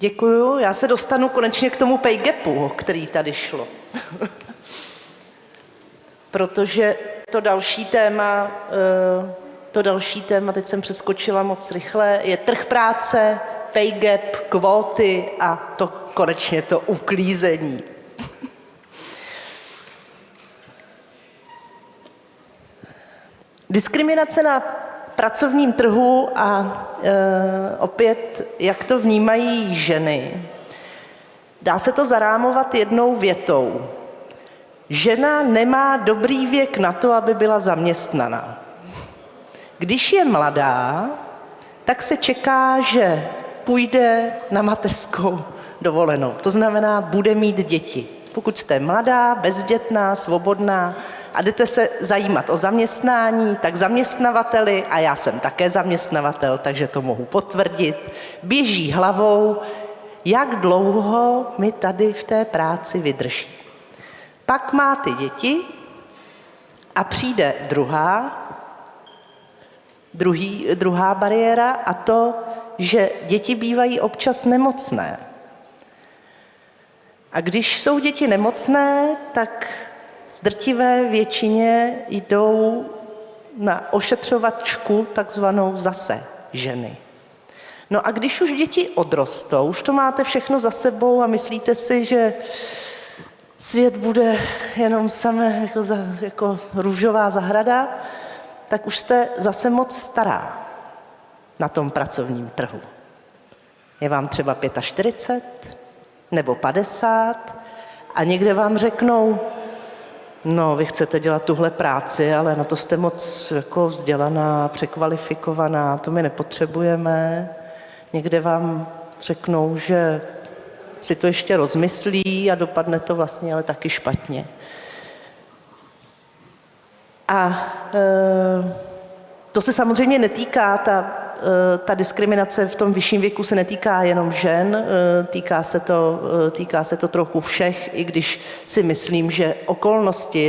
Děkuju. Já se dostanu konečně k tomu pay gapu, o který tady šlo. Protože to další téma, teď jsem přeskočila moc rychle, je trh práce, pay gap, kvóty a to konečně to uklízení. Diskriminace na pracovním trhu a opět, jak to vnímají ženy. Dá se to zarámovat jednou větou. Žena nemá dobrý věk na to, aby byla zaměstnaná. Když je mladá, tak se čeká, že půjde na mateřskou dovolenou. To znamená, bude mít děti. Pokud jste mladá, bezdětná, svobodná a jdete se zajímat o zaměstnání, tak zaměstnavateli, a já jsem také zaměstnavatel, takže to mohu potvrdit, běží hlavou, jak dlouho mi tady v té práci vydrží. Pak má ty děti a přijde druhá bariéra a to, že děti bývají občas nemocné. A když jsou děti nemocné, tak v drtivé většině jdou na ošetřovačku, takzvanou zase ženy. No a když už děti odrostou, už to máte všechno za sebou a myslíte si, že svět bude jenom samé jako růžová zahrada, tak už jste zase moc stará na tom pracovním trhu. Je vám třeba 45 nebo 50 a někde vám řeknou, no, vy chcete dělat tuhle práci, ale na to jste moc jako vzdělaná, překvalifikovaná, to my nepotřebujeme. Někde vám řeknou, že si to ještě rozmyslí a dopadne to vlastně ale taky špatně. A to se samozřejmě netýká, ta diskriminace v tom vyšším věku se netýká jenom žen, týká se to trochu všech, i když si myslím, že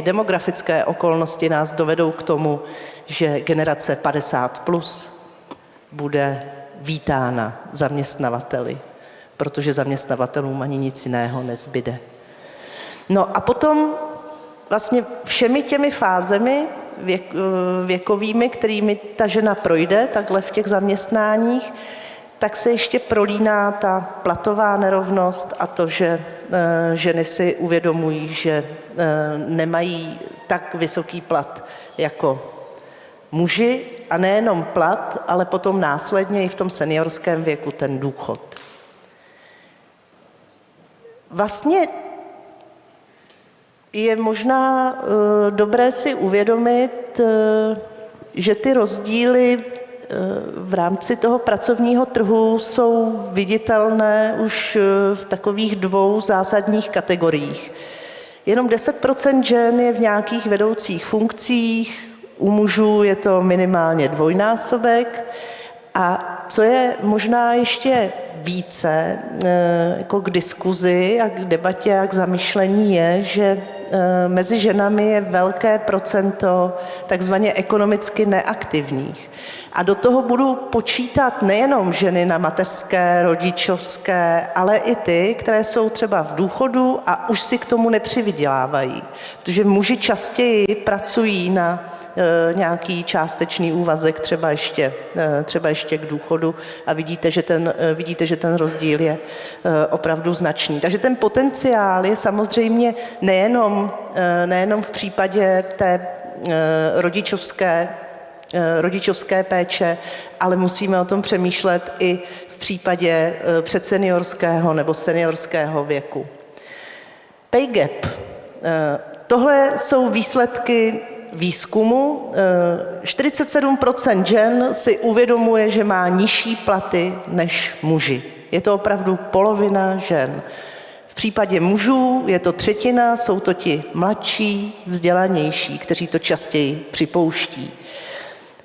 demografické okolnosti nás dovedou k tomu, že generace 50+ bude vítána zaměstnavateli, protože zaměstnavatelům ani nic jiného nezbyde. No a potom vlastně všemi těmi fázemi věkovými, kterými ta žena projde takhle v těch zaměstnáních, tak se ještě prolíná ta platová nerovnost a to, že ženy si uvědomují, že nemají tak vysoký plat jako muži a nejenom plat, ale potom následně i v tom seniorském věku ten důchod. Vlastně je možná dobré si uvědomit, že ty rozdíly v rámci toho pracovního trhu jsou viditelné už v takových dvou zásadních kategoriích. Jenom 10% žen je v nějakých vedoucích funkcích, u mužů je to minimálně dvojnásobek a co je možná ještě více jako k diskuzi a k debatě a k zamyšlení je, že mezi ženami je velké procento takzvaně ekonomicky neaktivních. A do toho budu počítat nejenom ženy na mateřské, rodičovské, ale i ty, které jsou třeba v důchodu a už si k tomu nepřivydělávají. Protože muži častěji pracují na nějaký částečný úvazek, třeba ještě k důchodu a vidíte, že ten rozdíl je opravdu značný. Takže ten potenciál je samozřejmě nejenom v případě té rodičovské péče, ale musíme o tom přemýšlet i v případě předseniorského nebo seniorského věku. Pay gap. Tohle jsou výsledky výzkumu. 47% žen si uvědomuje, že má nižší platy než muži. Je to opravdu polovina žen. V případě mužů je to třetina, jsou to ti mladší, vzdělanější, kteří to častěji připouští.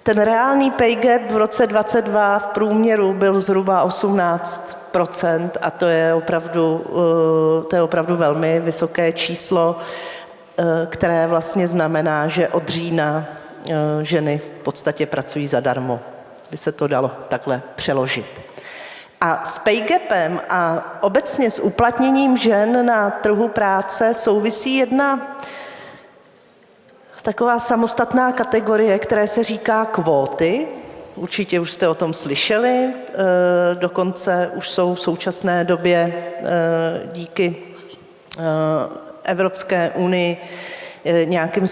Ten reálný pay gap v roce 2022 v průměru byl zhruba 18% a to je opravdu velmi vysoké číslo, které vlastně znamená, že od října ženy v podstatě pracují zadarmo. By se to dalo takhle přeložit. A s pay gapem a obecně s uplatněním žen na trhu práce souvisí jedna taková samostatná kategorie, které se říká kvóty. Určitě už jste o tom slyšeli, dokonce už jsou v současné době díky Evropské unii nějakým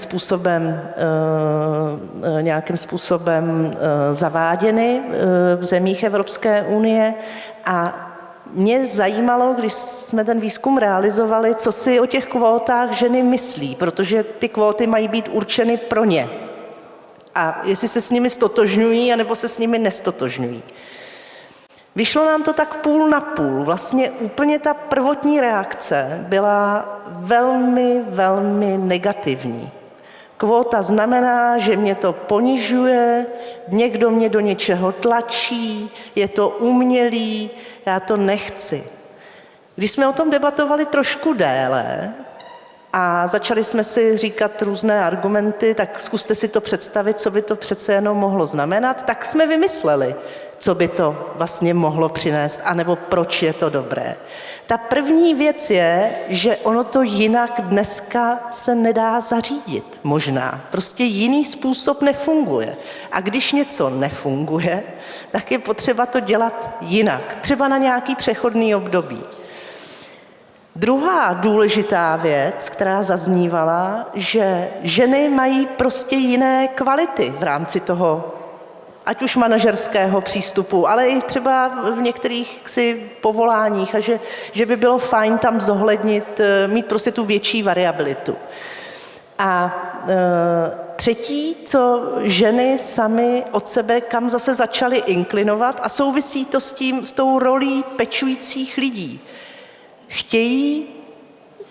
způsobem zaváděny v zemích Evropské unie. A mě zajímalo, když jsme ten výzkum realizovali, co si o těch kvótách ženy myslí, protože ty kvóty mají být určeny pro ně. A jestli se s nimi stotožňují, anebo se s nimi nestotožňují. Vyšlo nám to tak půl na půl. Vlastně úplně ta prvotní reakce byla velmi, velmi negativní. Kvóta znamená, že mě to ponižuje, někdo mě do něčeho tlačí, je to umělý, já to nechci. Když jsme o tom debatovali trošku déle a začali jsme si říkat různé argumenty, tak zkuste si to představit, co by to přece jenom mohlo znamenat, tak jsme vymysleli, co by to vlastně mohlo přinést, anebo proč je to dobré. Ta první věc je, že ono to jinak dneska se nedá zařídit, možná. Prostě jiný způsob nefunguje. A když něco nefunguje, tak je potřeba to dělat jinak, třeba na nějaký přechodný období. Druhá důležitá věc, která zaznívala, že ženy mají prostě jiné kvality v rámci toho, ať už manažerského přístupu, ale i třeba v některých povoláních a že by bylo fajn tam zohlednit, mít prostě tu větší variabilitu. A třetí, co ženy samy od sebe kam zase začaly inklinovat a souvisí to s tou rolí pečujících lidí. Chtějí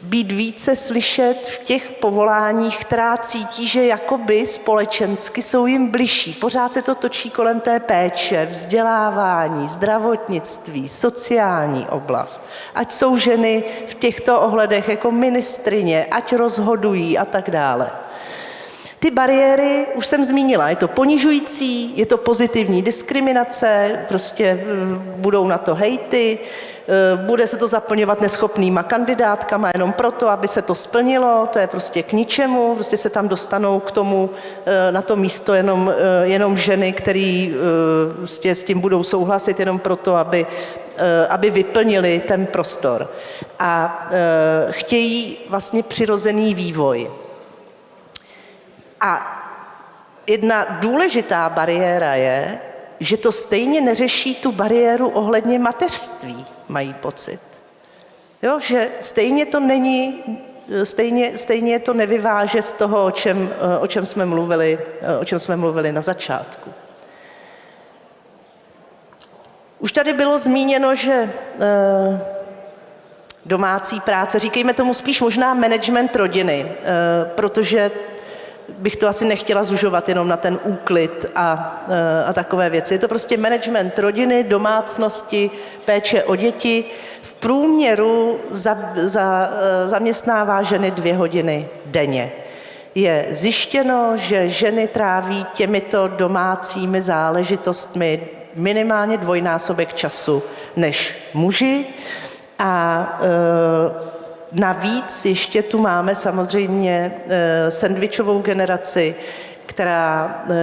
být více slyšet v těch povoláních, která cítí, že jakoby společensky jsou jim bližší. Pořád se to točí kolem té péče, vzdělávání, zdravotnictví, sociální oblast. Ať jsou ženy v těchto ohledech jako ministryně, ať rozhodují a tak dále. Ty bariéry už jsem zmínila, je to ponižující, je to pozitivní diskriminace, prostě budou na to hejty, bude se to zaplňovat neschopnýma kandidátkama jenom proto, aby se to splnilo, to je prostě k ničemu, prostě se tam dostanou k tomu, na to místo jenom ženy, které prostě s tím budou souhlasit jenom proto, aby vyplnili ten prostor. A chtějí vlastně přirozený vývoj. A jedna důležitá bariéra je, že to stejně neřeší tu bariéru ohledně mateřství, mají pocit. Jo, že stejně to není, stejně to nevyváže z toho, o čem jsme mluvili na začátku. Už tady bylo zmíněno, že domácí práce, říkejme tomu spíš možná management rodiny, protože bych to asi nechtěla zužovat jenom na ten úklid a takové věci. Je to prostě management rodiny, domácnosti, péče o děti. V průměru zaměstnává ženy 2 hodiny denně. Je zjištěno, že ženy tráví těmito domácími záležitostmi minimálně 2násobek času než muži a navíc ještě tu máme samozřejmě sendvičovou generaci,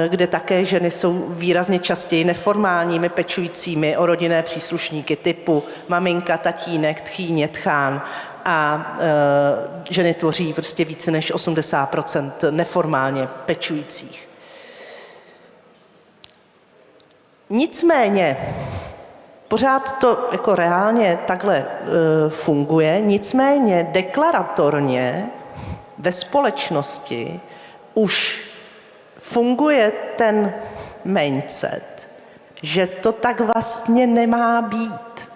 kde také ženy jsou výrazně častěji neformálními pečujícími o rodinné příslušníky typu maminka, tatínek, tchýně, tchán a ženy tvoří prostě více než 80% neformálně pečujících. Nicméně, pořád to jako reálně takhle funguje, nicméně deklaratorně ve společnosti už funguje ten mindset, že to tak vlastně nemá být.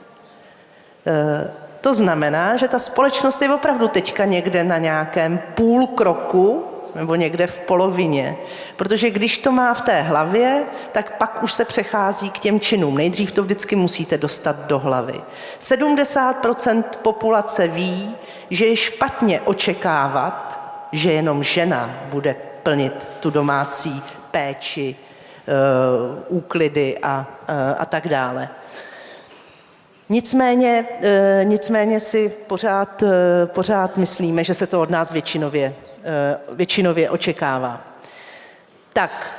To znamená, že ta společnost je opravdu teďka někde na nějakém půl kroku nebo někde v polovině. Protože když to má v té hlavě, tak pak už se přechází k těm činům. Nejdřív to vždycky musíte dostat do hlavy. 70% populace ví, že je špatně očekávat, že jenom žena bude plnit tu domácí péči, úklidy a tak dále. Nicméně si pořád myslíme, že se to od nás většinově očekává. Tak,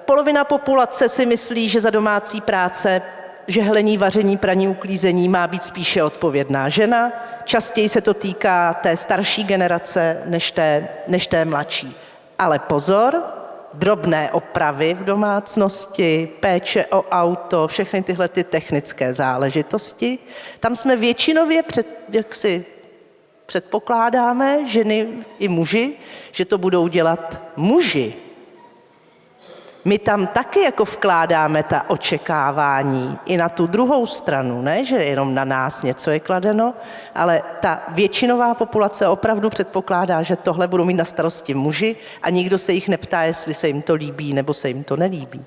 polovina populace si myslí, že za domácí práce, žehlení, vaření, praní, uklízení má být spíše odpovědná žena. Častěji se to týká té starší generace než té mladší. Ale pozor, drobné opravy v domácnosti, péče o auto, všechny tyhle ty technické záležitosti. Tam jsme většinově, předpokládáme, ženy i muži, že to budou dělat muži. My tam taky jako vkládáme ta očekávání i na tu druhou stranu, ne, že jenom na nás něco je kladeno, ale ta většinová populace opravdu předpokládá, že tohle budou mít na starosti muži a nikdo se jich neptá, jestli se jim to líbí nebo se jim to nelíbí.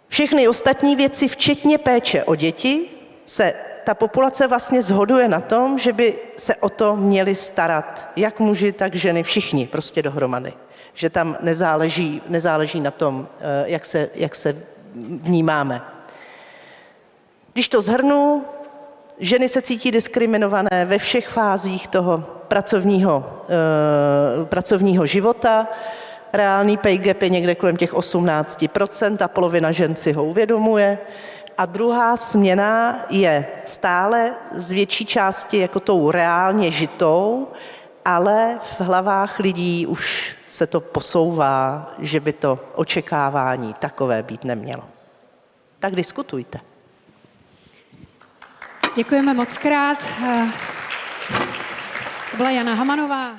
Všechny ostatní věci, včetně péče o děti, se ta populace vlastně shoduje na tom, že by se o to měli starat jak muži, tak ženy, všichni prostě dohromady. Že tam nezáleží na tom, jak se vnímáme. Když to shrnu, ženy se cítí diskriminované ve všech fázích toho pracovního života. Reálný pay gap je někde kolem těch 18% a polovina žen si ho uvědomuje. A druhá směna je stále z větší části jako tou reálně žitou, ale v hlavách lidí už se to posouvá, že by to očekávání takové být nemělo. Tak diskutujte. Děkujeme mockrát. To byla Jana Hamanová.